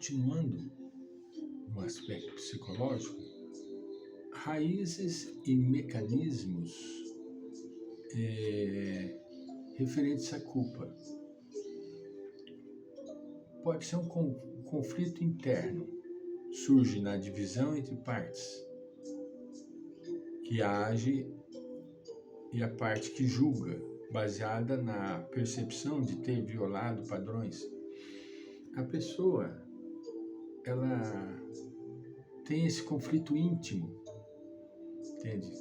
continuando no aspecto psicológico, raízes e mecanismos referentes à culpa. Pode ser um conflito interno, surge na divisão entre partes, que age e a parte que julga, baseada na percepção de ter violado padrões. A pessoa, ela tem esse conflito íntimo, entende?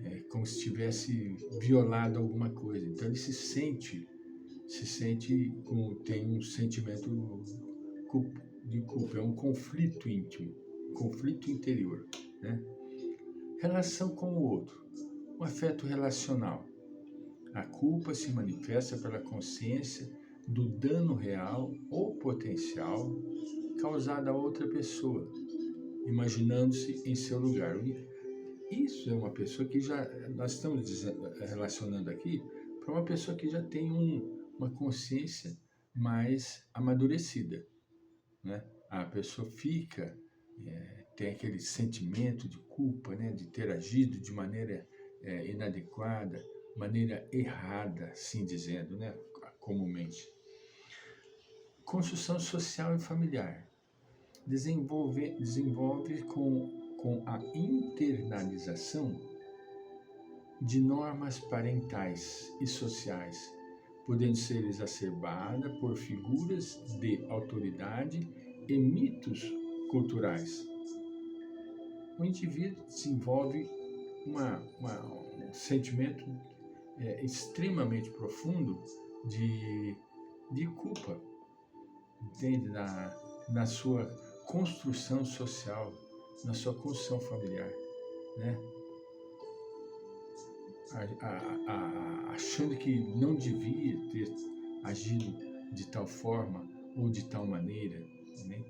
É como se tivesse violado alguma coisa. Então ele se sente tem um sentimento de culpa. É um conflito íntimo, conflito interior, né? Relação com o outro, um afeto relacional. A culpa se manifesta pela consciência do dano real ou potencial causado a outra pessoa, imaginando-se em seu lugar. Isso é uma pessoa que nós estamos relacionando aqui para uma pessoa que já tem uma consciência mais amadurecida, né? A pessoa tem aquele sentimento de culpa, né? De ter agido de maneira inadequada, maneira errada, assim dizendo, né? Comumente. Construção social e familiar. Desenvolve com a internalização de normas parentais e sociais, podendo ser exacerbada por figuras de autoridade e mitos culturais. O indivíduo desenvolve um sentimento extremamente profundo de culpa, entende? Na sua construção social, na sua construção familiar, né? Achando que não devia ter agido de tal forma ou de tal maneira, né?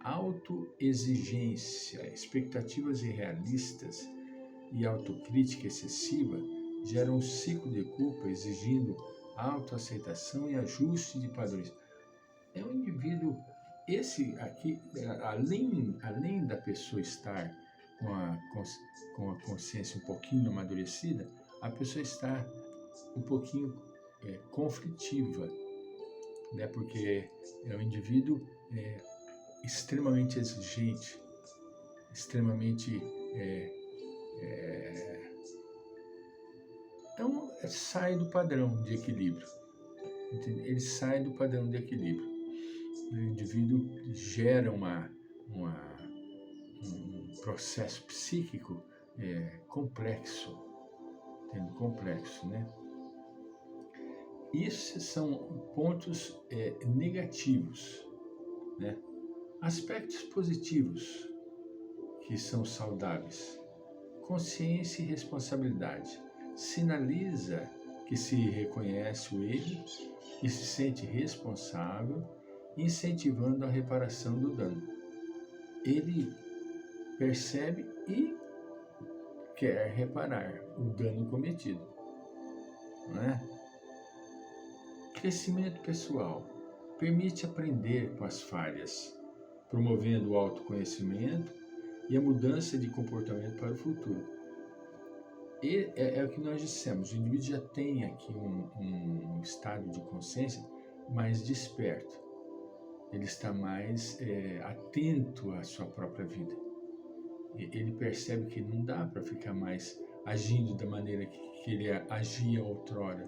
Autoexigência, expectativas irrealistas e autocrítica excessiva geram um ciclo de culpa exigindo autoaceitação e ajuste de padrões. É um indivíduo, esse aqui, além da pessoa estar com a consciência um pouquinho amadurecida, a pessoa está um pouquinho conflitiva, né? Porque é um indivíduo extremamente exigente, extremamente sai do padrão de equilíbrio. Entende? Ele sai do padrão de equilíbrio. O indivíduo gera um processo psíquico complexo, entende? Complexo, né? Isso são pontos negativos, né? Aspectos positivos que são saudáveis. Consciência e responsabilidade. Sinaliza que se reconhece o erro e se sente responsável, incentivando a reparação do dano. Ele percebe e quer reparar o dano cometido, não é? Crescimento pessoal. Permite aprender com as falhas, promovendo o autoconhecimento e a mudança de comportamento para o futuro. E é o que nós dissemos, o indivíduo já tem aqui um estado de consciência mais desperto. Ele está mais atento à sua própria vida. Ele percebe que não dá para ficar mais agindo da maneira que ele agia outrora,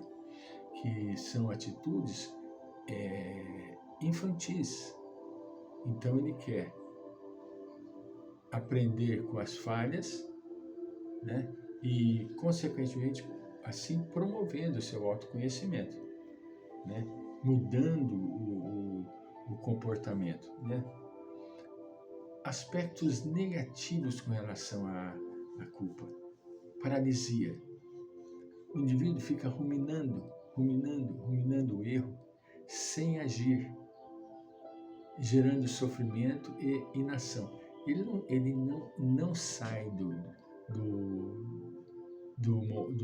que são atitudes infantis. Então ele quer aprender com as falhas, né? E, consequentemente, assim promovendo o seu autoconhecimento, né? Mudando o comportamento, né? Aspectos negativos com relação à culpa. Paralisia. O indivíduo fica ruminando o erro sem agir, gerando sofrimento e inação. Ele não sai do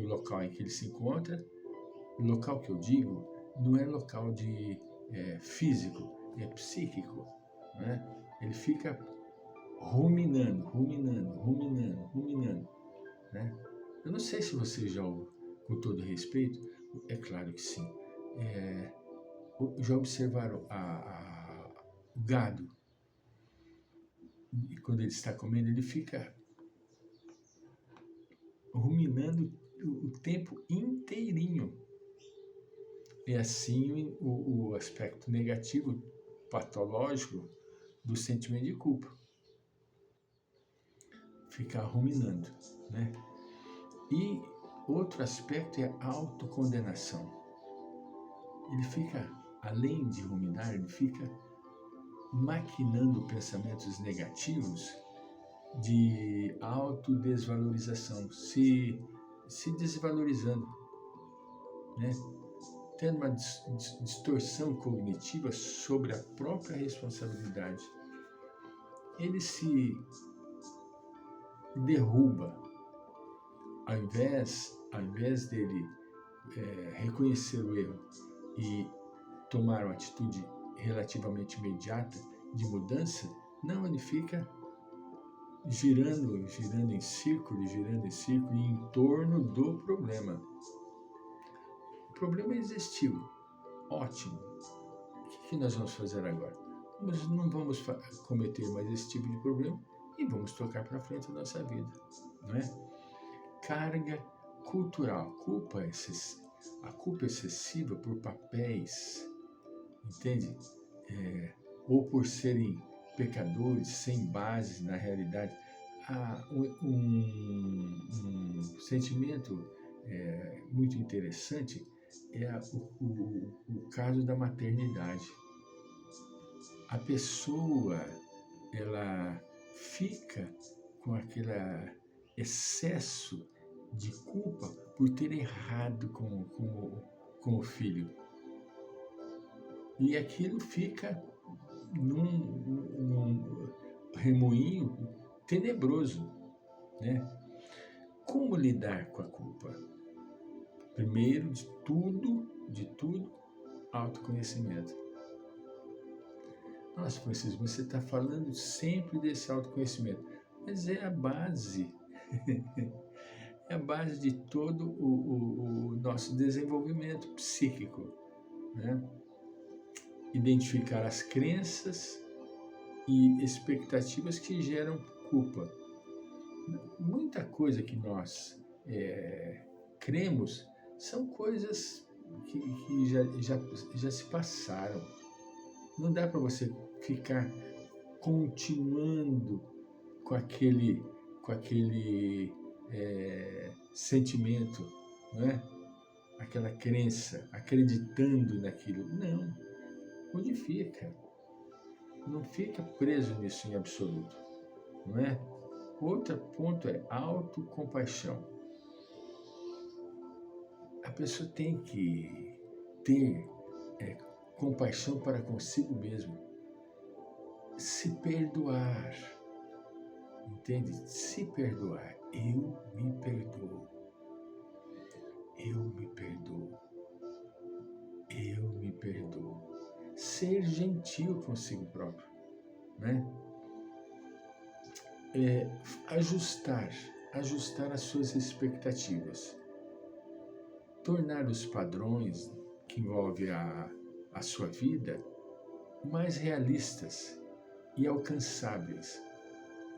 local em que ele se encontra. O local que eu digo não é local de físico, é psíquico. né? Ele fica ruminando, né? Eu não sei se você já, com todo respeito, é claro que sim, já observaram o gado, e quando ele está comendo, ele fica ruminando o tempo inteirinho. É assim o aspecto negativo, patológico, do sentimento de culpa. Ficar ruminando, né? E outro aspecto é a autocondenação. Ele fica, além de ruminar, ele fica maquinando pensamentos negativos de autodesvalorização, se desvalorizando, né? Tendo uma distorção cognitiva sobre a própria responsabilidade. Ele se derruba, ao invés dele reconhecer o erro e tomar uma atitude relativamente imediata de mudança, não, ele fica girando em círculo em torno do problema. O problema existiu, ótimo. O que nós vamos fazer agora? Nós não vamos cometer mais esse tipo de problema e vamos tocar para frente a nossa vida, não é? Carga cultural, a culpa excessiva por papéis, entende? Ou por serem pecadores sem base na realidade. Há um sentimento muito interessante é o caso da maternidade. A pessoa, ela fica com aquele excesso de culpa por ter errado com o filho. E aquilo fica num remoinho tenebroso, né? Como lidar com a culpa? Primeiro de tudo, autoconhecimento. Nossa, Francisco, você está falando sempre desse autoconhecimento, mas é a base, é a base de todo o nosso desenvolvimento psíquico, né? Identificar as crenças e expectativas que geram culpa. Muita coisa que nós cremos são coisas que já se passaram. Não dá para você ficar continuando com aquele sentimento, não é? Aquela crença, acreditando naquilo. Não, modifica. Não fica preso nisso em absoluto, não é? Outro ponto é autocompaixão. A pessoa tem que ter compaixão para consigo mesmo. Se perdoar. Entende? Se perdoar. Eu me perdoo. Eu me perdoo. Eu me perdoo. Ser gentil consigo próprio, né? Ajustar as suas expectativas. Tornar os padrões que envolvem a sua vida mais realistas e alcançáveis.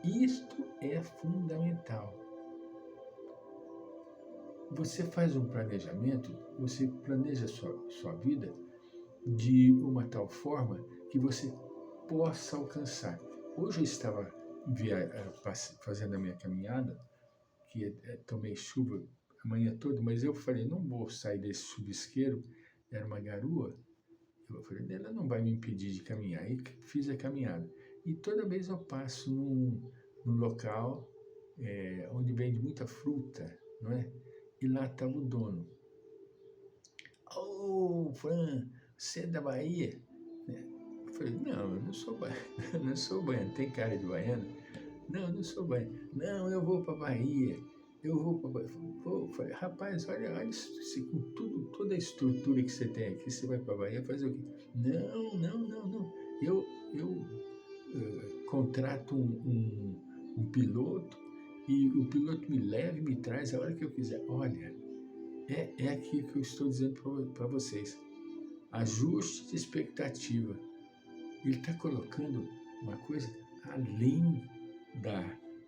Isto é fundamental. Você faz um planejamento, você planeja a sua vida de uma tal forma que você possa alcançar. Hoje eu estava fazendo a minha caminhada, que tomei chuva a manhã toda, mas eu falei, não vou sair desse chubisqueiro, era uma garoa, eu falei, ela não vai me impedir de caminhar. Aí fiz a caminhada. E toda vez eu passo num local onde vende muita fruta, não é? E lá estava o dono. Ô, Fran, você é da Bahia? Eu falei, não, eu não sou baiano, não sou baiano, tem cara de baiano? Não, eu não sou baiano. Não, eu vou para Bahia. Eu vou para Bahia. Falei, rapaz, olha com toda a estrutura que você tem aqui, você vai para Bahia fazer o quê? Não. Eu contrato um piloto e o piloto me leva e me traz a hora que eu quiser. Olha, é aqui que eu estou dizendo para vocês. Ajuste de expectativa. Ele está colocando uma coisa além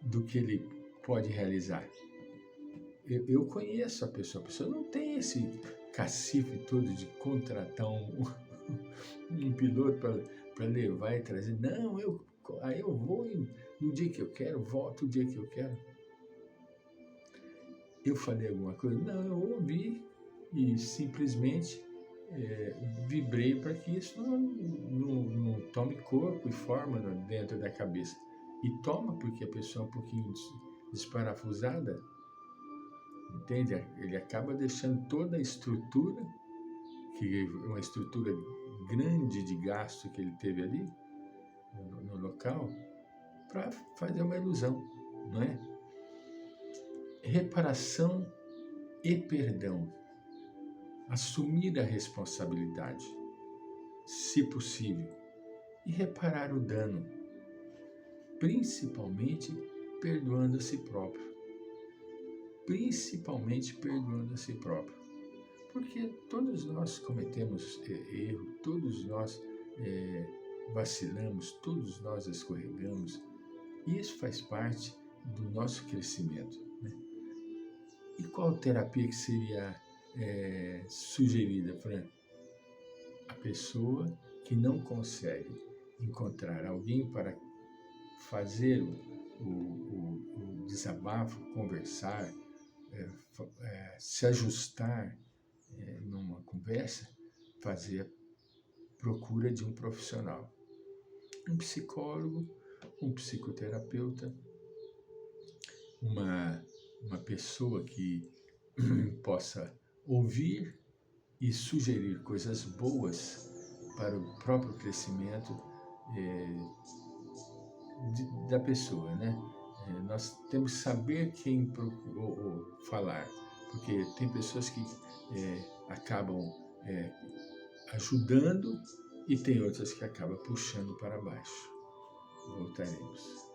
do que ele pode realizar. Eu conheço a pessoa não tem esse cacife todo de contratar um piloto para levar e trazer. Não, aí eu vou no dia que eu quero, volto o dia que eu quero. Eu falei alguma coisa? Não, eu ouvi e simplesmente vibrei para que isso não tome corpo e forma dentro da cabeça. E toma porque a pessoa é um pouquinho desparafusada, entende? Ele acaba deixando toda a estrutura, que é uma estrutura grande de gasto que ele teve ali no local, para fazer uma ilusão, não é? Reparação e perdão. Assumir a responsabilidade, se possível, e reparar o dano, principalmente perdoando a si próprio. Principalmente perdoando a si próprio. Porque todos nós cometemos erro, todos nós vacilamos, todos nós escorregamos, e isso faz parte do nosso crescimento, né? E qual terapia que seria sugerida, Fran? A pessoa que não consegue encontrar alguém para fazer o desabafo, conversar, se ajustar numa conversa, fazer a procura de um profissional. Um psicólogo, um psicoterapeuta, uma pessoa que possa ouvir e sugerir coisas boas para o próprio crescimento da pessoa, né? Nós temos que saber quem falar, porque tem pessoas que acabam ajudando e tem outras que acabam puxando para baixo. Voltaremos.